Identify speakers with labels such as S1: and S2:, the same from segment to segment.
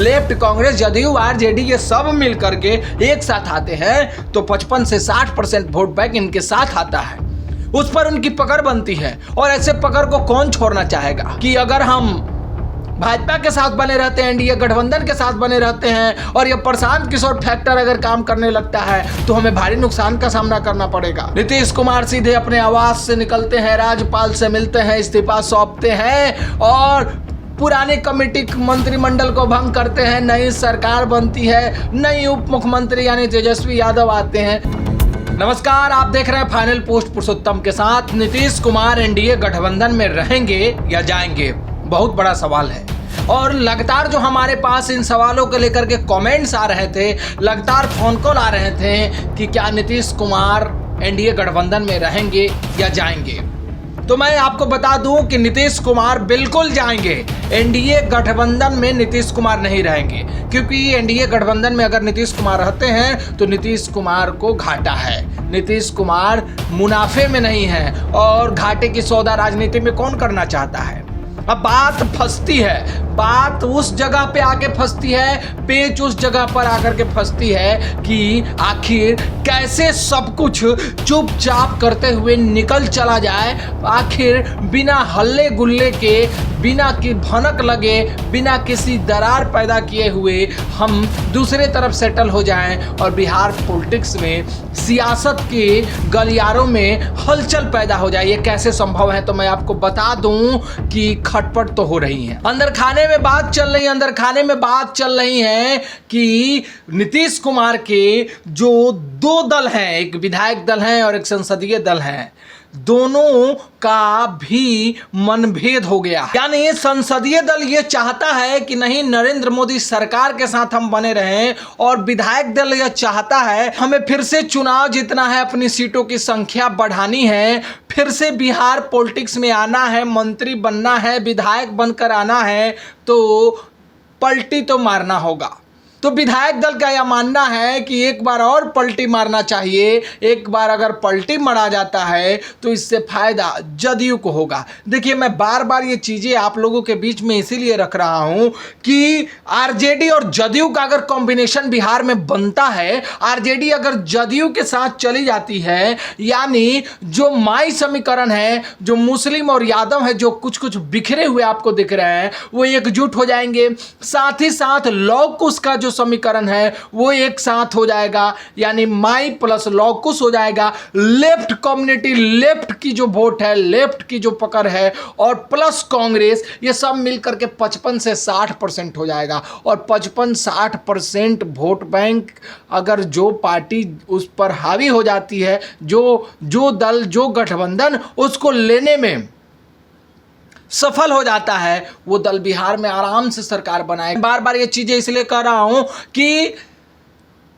S1: Left, Congress, JDU, RJD ये सब मिल करके एक साथ आते हैं तो 55 से 60% वोट बैंक इनके साथ आता है, उस पर उनकी पकड़ बनती है। और ऐसे पकड़ को कौन छोड़ना चाहेगा कि अगर हम भाजपा के साथ बने रहते हैं, एनडीए गठबंधन के साथ बने रहते हैं और ये प्रशांत किशोर फैक्टर अगर काम करने लगता है तो हमें भारी नुकसान का सामना करना पड़ेगा। नीतीश कुमार सीधे अपने आवास से निकलते हैं, राज्यपाल से मिलते हैं, इस्तीफा सौंपते हैं और पुरानी कमेटी मंत्रिमंडल को भंग करते हैं। नई सरकार बनती है, नई उप मुख्यमंत्री यानी तेजस्वी यादव आते हैं। नमस्कार, आप देख रहे हैं फाइनल पोस्ट पुरुषोत्तम के साथ। नीतीश कुमार एनडीए गठबंधन में रहेंगे या जाएंगे, बहुत बड़ा सवाल है। और लगातार जो हमारे पास इन सवालों को लेकर के कमेंट्स आ रहे थे, लगातार फोन कॉल आ रहे थे कि क्या नीतीश कुमार एनडीए गठबंधन में रहेंगे या जाएंगे, तो मैं आपको बता दूं कि नीतीश कुमार बिल्कुल जाएंगे। एनडीए गठबंधन में नीतीश कुमार नहीं रहेंगे, क्योंकि एनडीए गठबंधन में अगर नीतीश कुमार रहते हैं तो नीतीश कुमार को घाटा है। नीतीश कुमार मुनाफे में नहीं है और घाटे की सौदा राजनीति में कौन करना चाहता है। अब बात फंसती है, बात उस जगह पे आके फंसती है, पेच उस जगह पर आकर के फंसती है कि आखिर कैसे सब कुछ चुपचाप करते हुए निकल चला जाए, आखिर बिना हल्ले गुल्ले के, बिना की भनक लगे, बिना किसी दरार पैदा किए हुए हम दूसरे तरफ सेटल हो जाएं और बिहार पॉलिटिक्स में, सियासत के गलियारों में हलचल पैदा हो जाए। ये कैसे संभव है, तो मैं आपको बता दूं कि खटपट तो हो रही है। अंदर खाने में बात चल रही है कि नीतीश कुमार के जो दो दल हैं, एक विधायक दल है और एक संसदीय दल है, दोनों का भी मनभेद हो गया। यानी संसदीय दल ये चाहता है कि नहीं, नरेंद्र मोदी सरकार के साथ हम बने रहें, और विधायक दल यह चाहता है हमें फिर से चुनाव जीतना है, अपनी सीटों की संख्या बढ़ानी है, फिर से बिहार पॉलिटिक्स में आना है, मंत्री बनना है, विधायक बनकर आना है, तो पलटी तो मारना होगा। तो विधायक दल का यह मानना है कि एक बार और पलटी मारना चाहिए। एक बार अगर पलटी मारा जाता है तो इससे फायदा जदयू को होगा। देखिए, मैं बार बार ये चीज़ें आप लोगों के बीच में इसीलिए रख रहा हूं कि आरजेडी और जदयू का अगर कॉम्बिनेशन बिहार में बनता है, आरजेडी अगर जदयू के साथ चली जाती है, यानी जो माई समीकरण है, जो मुस्लिम और यादव है, जो कुछ कुछ बिखरे हुए आपको दिख रहे हैं, वो एकजुट हो जाएंगे। साथ ही साथ लॉकुश का जो समीकरण है वो एक साथ हो जाएगा, यानी माई प्लस लॉकुश हो जाएगा। लेफ्ट कम्युनिटी, लेफ्ट की जो वोट है, लेफ्ट की जो पकड़ है, और प्लस कांग्रेस, ये सब मिलकर के 55 से 60% हो जाएगा। और 55-60% वोट बैंक अगर जो पार्टी उस पर हावी हो जाती है, जो दल, जो गठबंधन उसको लेने में सफल हो जाता है, वो दल बिहार में आराम से सरकार बनाए। बार बार ये चीजें इसलिए कह रहा हूं कि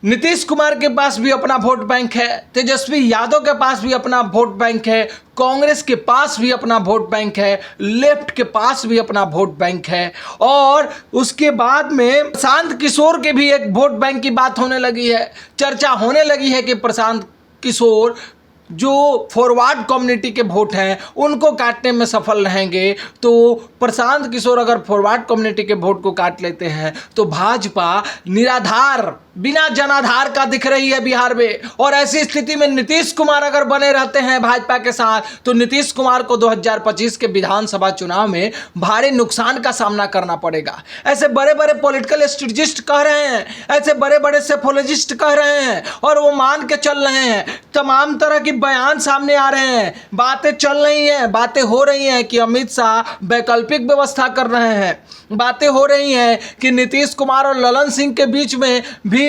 S1: नीतीश कुमार के पास भी अपना वोट बैंक है, तेजस्वी यादव के पास भी अपना वोट बैंक है, कांग्रेस के पास भी अपना वोट बैंक है, लेफ्ट के पास भी अपना वोट बैंक है, और उसके बाद में प्रशांत किशोर के भी एक वोट बैंक की बात होने लगी है। चर्चा होने लगी है कि प्रशांत किशोर जो फॉरवर्ड कम्युनिटी के वोट हैं उनको काटने में सफल रहेंगे। तो प्रशांत किशोर अगर फॉरवर्ड कम्युनिटी के वोट को काट लेते हैं तो भाजपा निराधार, बिना जनाधार का दिख रही है बिहार में। और ऐसी स्थिति में नीतीश कुमार अगर बने रहते हैं भाजपा के साथ, तो नीतीश कुमार को 2025 के विधानसभा चुनाव में भारी नुकसान का सामना करना पड़ेगा। ऐसे बड़े बड़े पॉलिटिकल स्ट्रेटेजिस्ट कह रहे हैं, ऐसे बड़े बड़े सेफोलॉजिस्ट कह रहे हैं, और वो मान के चल रहे हैं। तमाम तरह की बयान सामने आ रहे हैं, बातें चल रही हैं, बातें हो रही हैं कि अमित शाह वैकल्पिक व्यवस्था कर रहे हैं, बातें हो रही हैं कि नीतीश कुमार और ललन सिंह के बीच में भी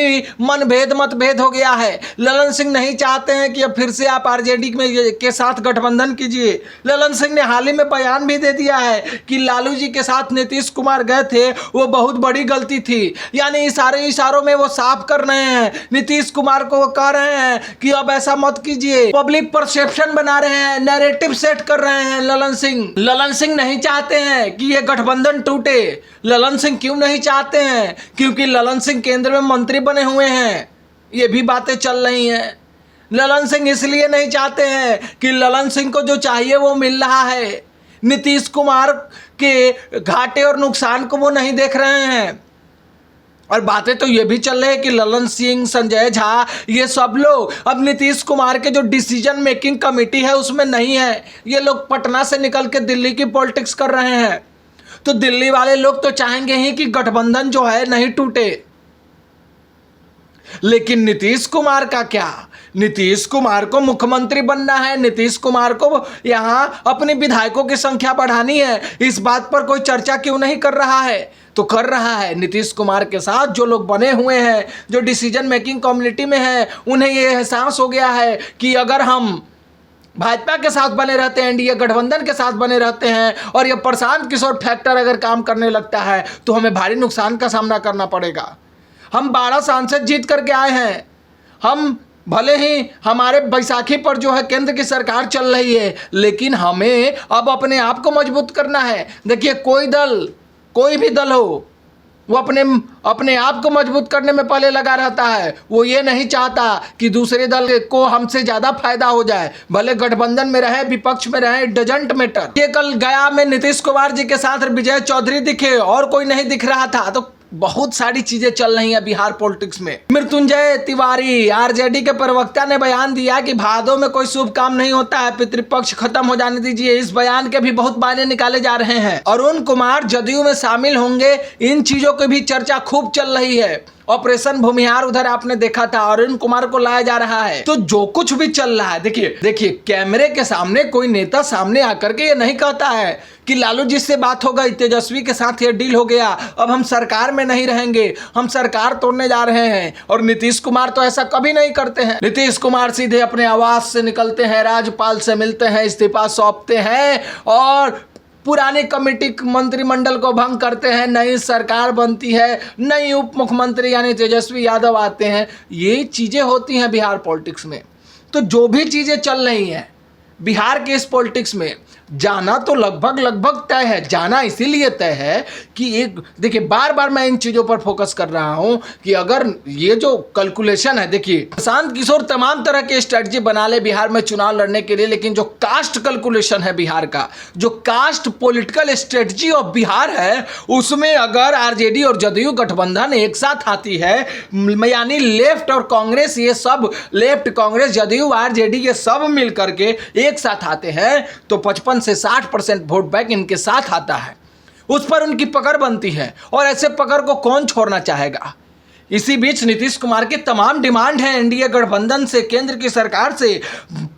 S1: मतभेद हो गया है। ललन सिंह नहीं चाहते हैं कि अब फिर से आप आरजेडी के साथ गठबंधन कीजिए। ललन सिंह ने हाल ही में बयान भी दे दिया है कि लालू जी के साथ नीतीश कुमार गए थे, वो बहुत बड़ी गलती थी। यानी इशारों में वो साफ कर रहे हैं, नीतीश कुमार को वो कह रहे हैं कि अब ऐसा मत कीजिए। पब्लिक परसेप्शन बना रहे हैं, नैरेटिव सेट कर रहे हैं ललन सिंह नहीं चाहते हैं कि ये गठबंधन टूटे। ललन सिंह क्यों नहीं चाहते हैं? क्योंकि ललन सिंह केंद्र में मंत्री बने हुए हैं, ये भी बातें चल रही हैं। ललन सिंह इसलिए नहीं चाहते हैं कि ललन सिंह को जो चाहिए वो मिल रहा है। नीतीश कुमार के घाटे और नुकसान को वो नहीं देख रहे हैं। और बातें तो ये भी चल रही है कि ललन सिंह, संजय झा, ये सब लोग अब नीतीश कुमार के जो डिसीजन मेकिंग कमेटी है उसमें नहीं है। ये लोग पटना से निकल के दिल्ली की पॉलिटिक्स कर रहे हैं। तो दिल्ली वाले लोग तो चाहेंगे ही कि गठबंधन जो है नहीं टूटे। लेकिन नीतीश कुमार का क्या? नीतीश कुमार को मुख्यमंत्री बनना है, नीतीश कुमार को यहां अपने विधायकों की संख्या बढ़ानी है। इस बात पर कोई चर्चा क्यों नहीं कर रहा है? तो कर रहा है। नीतीश कुमार के साथ जो लोग बने हुए हैं, जो डिसीजन मेकिंग कम्युनिटी में हैं, उन्हें यह एहसास हो गया है कि अगर हम भाजपा के साथ बने रहते हैं, एनडीए गठबंधन के साथ बने रहते हैं और यह प्रशांत किशोर फैक्टर अगर काम करने लगता है तो हमें भारी नुकसान का सामना करना पड़ेगा। हम 12 सांसद जीत करके आए हैं। हम भले ही हमारे बैसाखी पर जो है केंद्र की सरकार चल रही है, लेकिन हमें अब अपने आप को मजबूत करना है। देखिए, कोई भी दल हो, वो अपने आप को मजबूत करने में पहले लगा रहता है। वो ये नहीं चाहता कि दूसरे दल को हमसे ज़्यादा फायदा हो जाए, भले गठबंधन में रहे, विपक्ष में रहे, इट डजंट मैटर। ये कल गया में नीतीश कुमार जी के साथ विजय चौधरी दिखे और कोई नहीं दिख रहा था। तो बहुत सारी चीजें चल रही हैं बिहार पॉलिटिक्स में। मृत्युंजय तिवारी, आरजेडी के प्रवक्ता, ने बयान दिया कि भादों में कोई शुभ काम नहीं होता है, पितृपक्ष खत्म हो जाने दीजिए। इस बयान के भी बहुत मायने निकाले जा रहे हैं। अरुण कुमार जदयू में शामिल होंगे, इन चीजों की भी चर्चा खूब चल रही है। ऑपरेशन भूमिहार उधर आपने देखा था, अरुण कुमार को लाया जा रहा है। तो जो कुछ भी चल रहा है, देखिए कैमरे के सामने कोई नेता सामने आकर के ये नहीं कहता है कि लालू जी से बात हो गई, तेजस्वी के साथ ये डील हो गया, अब हम सरकार में नहीं रहेंगे, हम सरकार तोड़ने जा रहे हैं। और नीतीश कुमार तो ऐसा कभी नहीं करते हैं। नीतीश कुमार सीधे अपने आवास से निकलते हैं, राज्यपाल से मिलते हैं, इस्तीफा सौंपते हैं और पुरानी कमेटी मंत्रिमंडल को भंग करते हैं। नई सरकार बनती है, नई उप मुख्यमंत्री यानी तेजस्वी यादव आते हैं। ये चीज़ें होती हैं बिहार पॉलिटिक्स में। तो जो भी चीज़ें चल रही हैं बिहार के इस पॉलिटिक्स में, जाना तो लगभग तय है। जाना इसीलिए तय है कि देखिए, बार बार मैं इन चीज़ों पर फोकस कर रहा हूं कि अगर ये जो कैलकुलेशन है, देखिए प्रशांत किशोर तमाम तरह के स्ट्रेटजी बना ले बिहार में चुनाव लड़ने के लिए, लेकिन जो कास्ट कैलकुलेशन है बिहार का, जो caste political strategy of Bihar है, उसमें अगर आरजेडी और जदयू गठबंधन एक साथ आती है, यानी लेफ्ट और कांग्रेस, ये सब लेफ्ट, कांग्रेस, जदयू, आरजेडी, ये सब मिल करके एक साथ आते हैं, तो 55 से 60% वोट बैंक इनके साथ आता है। उस पर उनकी पकड़ बनती है और ऐसे पकड़ को कौन छोड़ना चाहेगा। इसी बीच नीतीश कुमार की तमाम डिमांड है एनडीए गठबंधन से, केंद्र की सरकार से।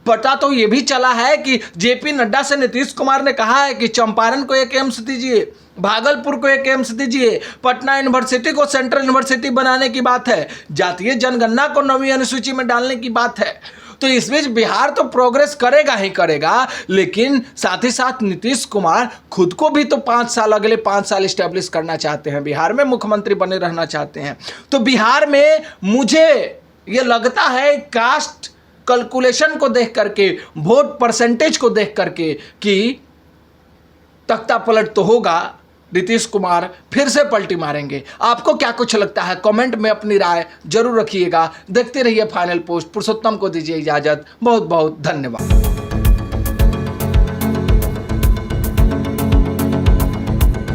S1: पता तो यह भी चला है कि जेपी नड्डा से नीतीश कुमार ने कहा है कि चंपारण को एक एम्स दीजिए, भागलपुर को एक एम्स दीजिए, पटना यूनिवर्सिटी को सेंट्रल यूनिवर्सिटी बनाने की बात है, जातीय जनगणना को 9वीं अनुसूची में डालने की बात है। तो इस बीच बिहार तो प्रोग्रेस करेगा ही करेगा, लेकिन साथ ही साथ नीतीश कुमार खुद को भी तो 5 साल, अगले 5 साल स्टैब्लिश करना चाहते हैं, बिहार में मुख्यमंत्री बने रहना चाहते हैं। तो बिहार में मुझे ये लगता है कास्ट कैलकुलेशन को देख करके, वोट परसेंटेज को देख करके, कि तख्ता पलट तो होगा, नीतीश कुमार फिर से पलटी मारेंगे। आपको क्या कुछ लगता है? कमेंट में अपनी राय जरूर रखिएगा। देखते रहिए फाइनल पोस्ट। पुरुषोत्तम को दीजिए इजाजत। बहुत बहुत धन्यवाद।